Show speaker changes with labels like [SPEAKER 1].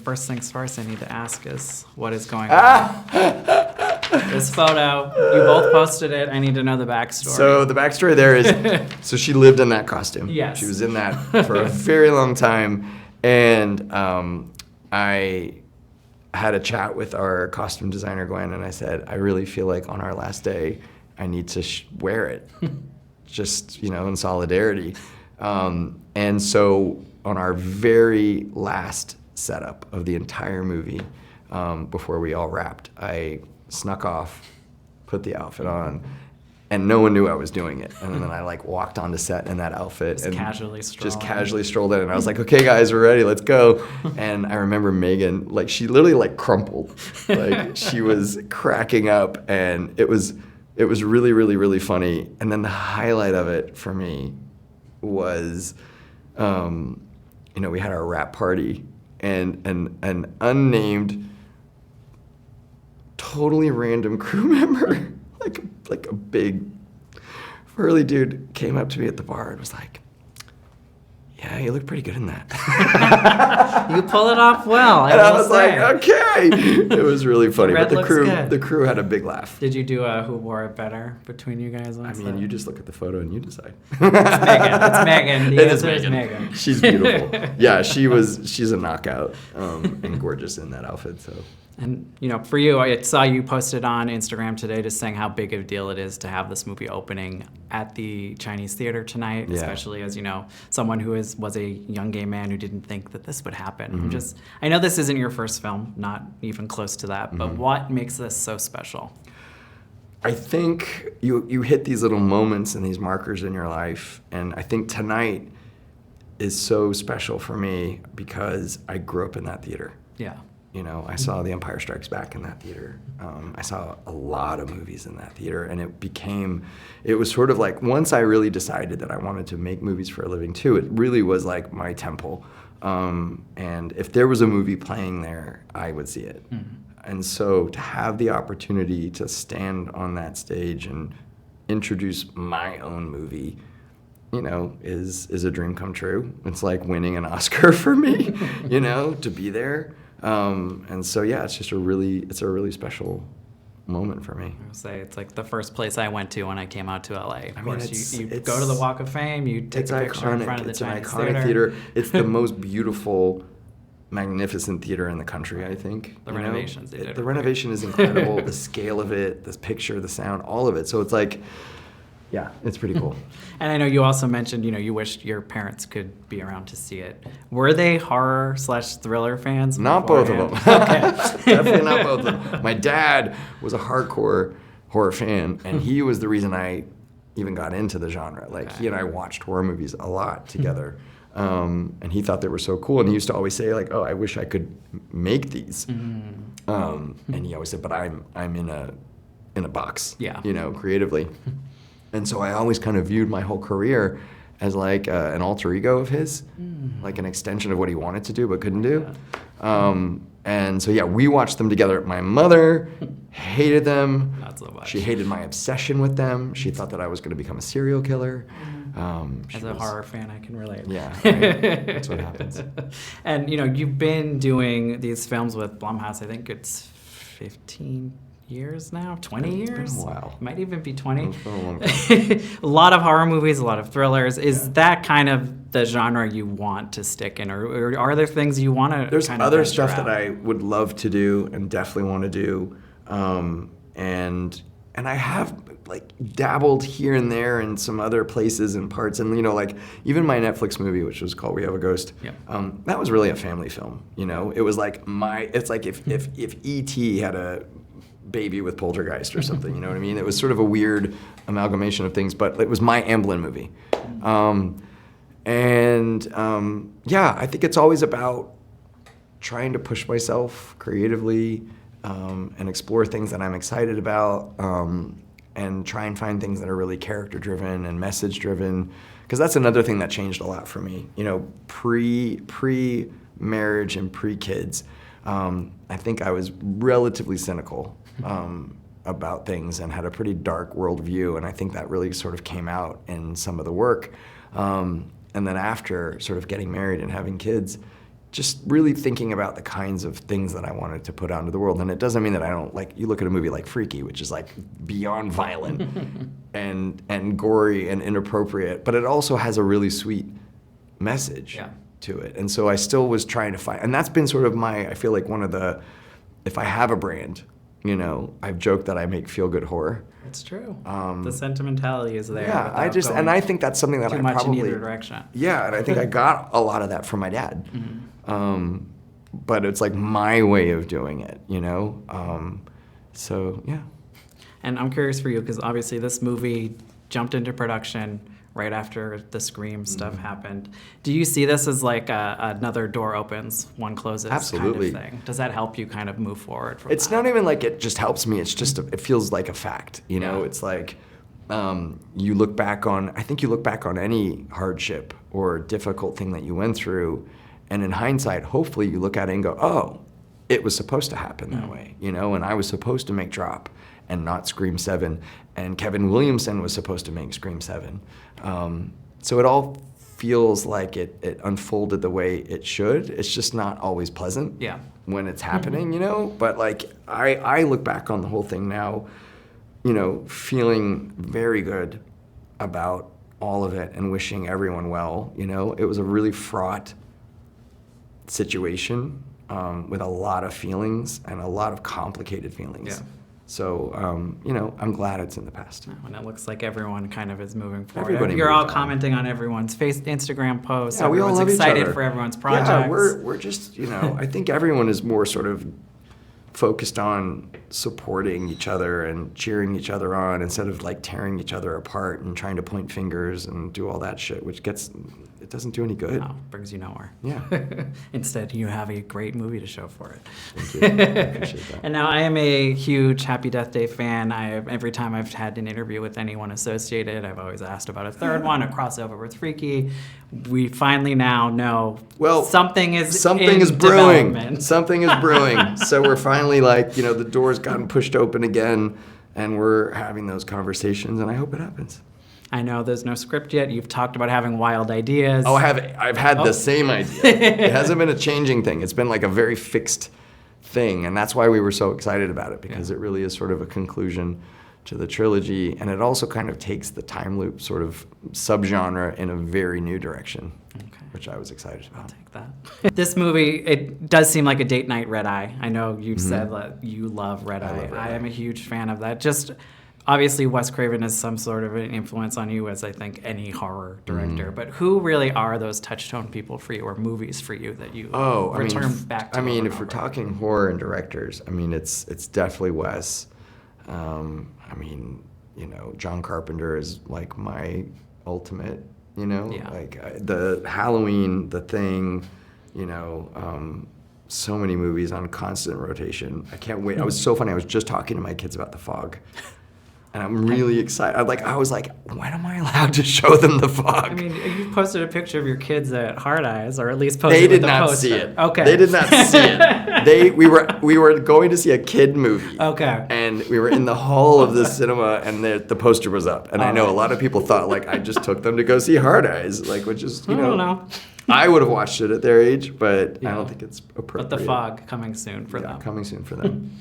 [SPEAKER 1] first things first I need to ask is, what is going on? This photo, you both posted it. I need to know the backstory.
[SPEAKER 2] So the backstory there is, so she lived in that costume.
[SPEAKER 1] Yes.
[SPEAKER 2] She was in that for a very long time. And I had a chat with our costume designer, Gwen, and I said, I really feel like on our last day, I need to wear it, just, in solidarity. And so on our very last setup of the entire movie, before we all wrapped, I snuck off, put the outfit on, and no one knew I was doing it. And then I walked onto set in that outfit
[SPEAKER 1] Just
[SPEAKER 2] and
[SPEAKER 1] casually
[SPEAKER 2] strolled in. And I was like, okay, guys, we're ready, let's go. And I remember Meghann, she literally crumpled. She was cracking up, and it was really, really, really funny. And then the highlight of it for me was, we had our wrap party, and an unnamed, totally random crew member, like a big burly dude, came up to me at the bar and was like, yeah, you look pretty good in that.
[SPEAKER 1] You pull it off well.
[SPEAKER 2] I was like, okay. It was really funny.
[SPEAKER 1] Red
[SPEAKER 2] But
[SPEAKER 1] looks good.
[SPEAKER 2] the crew had a big laugh.
[SPEAKER 1] Did you do a who wore it better between you guys?
[SPEAKER 2] You just look at the photo and you decide.
[SPEAKER 1] It's Meghann. The answer is
[SPEAKER 2] Meghann.
[SPEAKER 1] Meghann.
[SPEAKER 2] She's beautiful. Yeah, she's a knockout, and gorgeous in that outfit. So.
[SPEAKER 1] And, for you, I saw you posted on Instagram today just saying how big of a deal it is to have this movie opening at the Chinese theater tonight, especially as, someone who was a young gay man who didn't think that this would happen.
[SPEAKER 2] Mm-hmm.
[SPEAKER 1] I know this isn't your first film, not even close to that, but what makes this so special?
[SPEAKER 2] I think you hit these little moments and these markers in your life, and I think tonight is so special for me because I grew up in that theater.
[SPEAKER 1] Yeah.
[SPEAKER 2] I saw The Empire Strikes Back in that theater. I saw a lot of movies in that theater, and it was sort of once I really decided that I wanted to make movies for a living too, it really was my temple. And if there was a movie playing there, I would see it. Mm-hmm. And so to have the opportunity to stand on that stage and introduce my own movie, is a dream come true. It's like winning an Oscar for me, to be there. And so, yeah, it's a really special moment for me.
[SPEAKER 1] I would say it's the first place I went to when I came out to LA. Of course, you go to the Walk of Fame, you take a picture in front of the Chinese theater.
[SPEAKER 2] It's an iconic theater. It's the most beautiful, magnificent theater in the country, I think.
[SPEAKER 1] The renovations they did.
[SPEAKER 2] The renovation is incredible. The scale of it, the picture, the sound, all of it. So it's yeah, it's pretty cool.
[SPEAKER 1] And I know you also mentioned, you wished your parents could be around to see it. Were they horror/thriller fans?
[SPEAKER 2] Not both of them.
[SPEAKER 1] Okay.
[SPEAKER 2] Definitely not both of them. My dad was a hardcore horror fan, and he was the reason I even got into the genre. He and I watched horror movies a lot together. And he thought they were so cool, and he used to always say oh, I wish I could make these. And he always said, but I'm in a box, creatively. And so I always kind of viewed my whole career as an alter ego of his, an extension of what he wanted to do but couldn't do. And so, yeah, we watched them together. My mother hated them.
[SPEAKER 1] Not so much.
[SPEAKER 2] She hated my obsession with them. She thought that I was going to become a serial killer.
[SPEAKER 1] As a horror fan, I can relate.
[SPEAKER 2] Yeah, right? That's what happens.
[SPEAKER 1] And, you've been doing these films with Blumhouse, I think it's 15 years now, 20 years?
[SPEAKER 2] It's been a while.
[SPEAKER 1] It might even be 20.
[SPEAKER 2] It's been a long time.
[SPEAKER 1] A lot of horror movies, a lot of thrillers. Is that kind of the genre you want to stick in, or are there things you want to
[SPEAKER 2] There's
[SPEAKER 1] kind of
[SPEAKER 2] other stuff
[SPEAKER 1] out?
[SPEAKER 2] that I would love to do and definitely want to do. And I have dabbled here and there in some other places and parts, and even my Netflix movie, which was called We Have a Ghost.
[SPEAKER 1] Yeah.
[SPEAKER 2] That was really a family film. It was if E.T. had a baby with Poltergeist or something, you know what I mean? It was sort of a weird amalgamation of things, but it was my Amblin movie. Yeah, I think it's always about trying to push myself creatively and explore things that I'm excited about, and try and find things that are really character-driven and message-driven, because that's another thing that changed a lot for me. Pre-marriage and pre-kids, I think I was relatively cynical about things and had a pretty dark worldview, and I think that really sort of came out in some of the work. And then after sort of getting married and having kids, just really thinking about the kinds of things that I wanted to put out into the world. And it doesn't mean that I don't like, you look at a movie like Freaky, which is like beyond violent and gory and inappropriate, but it also has a really sweet message to it. And so I still was trying to find, and that's been sort of I feel like one of the, if I have a brand, you know, I've joked that I make feel-good horror.
[SPEAKER 1] It's true. The sentimentality is there.
[SPEAKER 2] Yeah, I think that's something that
[SPEAKER 1] too
[SPEAKER 2] I
[SPEAKER 1] much
[SPEAKER 2] probably,
[SPEAKER 1] in either direction.
[SPEAKER 2] Yeah, and I think I got a lot of that from my dad. But it's like my way of doing it, you know? So, yeah.
[SPEAKER 1] And I'm curious for you, because obviously this movie jumped into production right after the Scream stuff happened. Do you see this as like another door opens, one closes
[SPEAKER 2] Absolutely.
[SPEAKER 1] kind of thing? Does that help you kind of move forward from
[SPEAKER 2] It's
[SPEAKER 1] that?
[SPEAKER 2] not even like it just helps me. It's just, it feels like a fact, you know? It's like you look back on, I think you look back on any hardship or difficult thing that you went through, and in hindsight, hopefully you look at it and go, oh, it was supposed to happen that way, you know? And I was supposed to make Drop and not Scream 7, and Kevin Williamson was supposed to make Scream 7. So it all feels like it unfolded the way it should. It's just not always pleasant when it's happening, you know? But like, I look back on the whole thing now, you know, feeling very good about all of it and wishing everyone well, you know? It was a really fraught situation with a lot of feelings and a lot of complicated feelings.
[SPEAKER 1] Yeah.
[SPEAKER 2] So, you know, I'm glad it's in the past.
[SPEAKER 1] And it looks like everyone kind of is moving forward.
[SPEAKER 2] Everybody
[SPEAKER 1] You're all
[SPEAKER 2] moved on.
[SPEAKER 1] commenting on everyone's Instagram posts.
[SPEAKER 2] Yeah, we all
[SPEAKER 1] Everyone's
[SPEAKER 2] love each
[SPEAKER 1] excited
[SPEAKER 2] other.
[SPEAKER 1] for everyone's projects.
[SPEAKER 2] Yeah, we're just, you know, I think everyone is more sort of focused on supporting each other and cheering each other on instead of like tearing each other apart and trying to point fingers and do all that shit, which it doesn't do any good.
[SPEAKER 1] No, brings you nowhere.
[SPEAKER 2] Yeah.
[SPEAKER 1] Instead, you have a great movie to show for it.
[SPEAKER 2] Thank you. I appreciate that.
[SPEAKER 1] And now I am a huge Happy Death Day fan. Every time I've had an interview with anyone associated, I've always asked about a third one, a crossover with Freaky. We finally now know something is
[SPEAKER 2] brewing.
[SPEAKER 1] development.
[SPEAKER 2] Something is brewing. So we're finally like, you know, the door's gotten pushed open again, and we're having those conversations, and I hope it happens.
[SPEAKER 1] I know there's no script yet. You've talked about having wild ideas.
[SPEAKER 2] Oh, I've had the same idea. It hasn't been a changing thing. It's been like a very fixed thing, and that's why we were so excited about it, because it really is sort of a conclusion to the trilogy, and it also kind of takes the time loop sort of subgenre in a very new direction, which I was excited about.
[SPEAKER 1] I'll take that. This movie, it does seem like a date night Red Eye. I know you've said that you love Red Eye.
[SPEAKER 2] love Red
[SPEAKER 1] I
[SPEAKER 2] Eye.
[SPEAKER 1] am a huge fan of that. Just obviously Wes Craven is some sort of an influence on you, as I think any horror director. But who really are those touchstone people for you, or movies for you that you return back to?
[SPEAKER 2] I mean,
[SPEAKER 1] over
[SPEAKER 2] if
[SPEAKER 1] and
[SPEAKER 2] we're
[SPEAKER 1] over?
[SPEAKER 2] talking horror and directors, I mean, it's definitely Wes. I mean, you know, John Carpenter is like my ultimate, you know, like the Halloween, The Thing, you know, so many movies on constant rotation. I can't wait. I was so funny. I was just talking to my kids about The Fog. And I'm really excited. I was like, when am I allowed to show them The Fog?
[SPEAKER 1] I mean, you posted a picture of your kids at Hard Eyes, or at least posted
[SPEAKER 2] They
[SPEAKER 1] with
[SPEAKER 2] did
[SPEAKER 1] the
[SPEAKER 2] not
[SPEAKER 1] poster.
[SPEAKER 2] see it.
[SPEAKER 1] Okay.
[SPEAKER 2] They did not see it. We were going to see a kid movie.
[SPEAKER 1] Okay.
[SPEAKER 2] And we were in the hall of the cinema, and the poster was up. And I know a lot of people thought like I just took them to go see Hard Eyes, like, which is, you
[SPEAKER 1] I
[SPEAKER 2] know.
[SPEAKER 1] don't know.
[SPEAKER 2] I would have watched it at their age, but I don't think it's appropriate.
[SPEAKER 1] But The Fog coming soon for them.
[SPEAKER 2] Coming soon for them.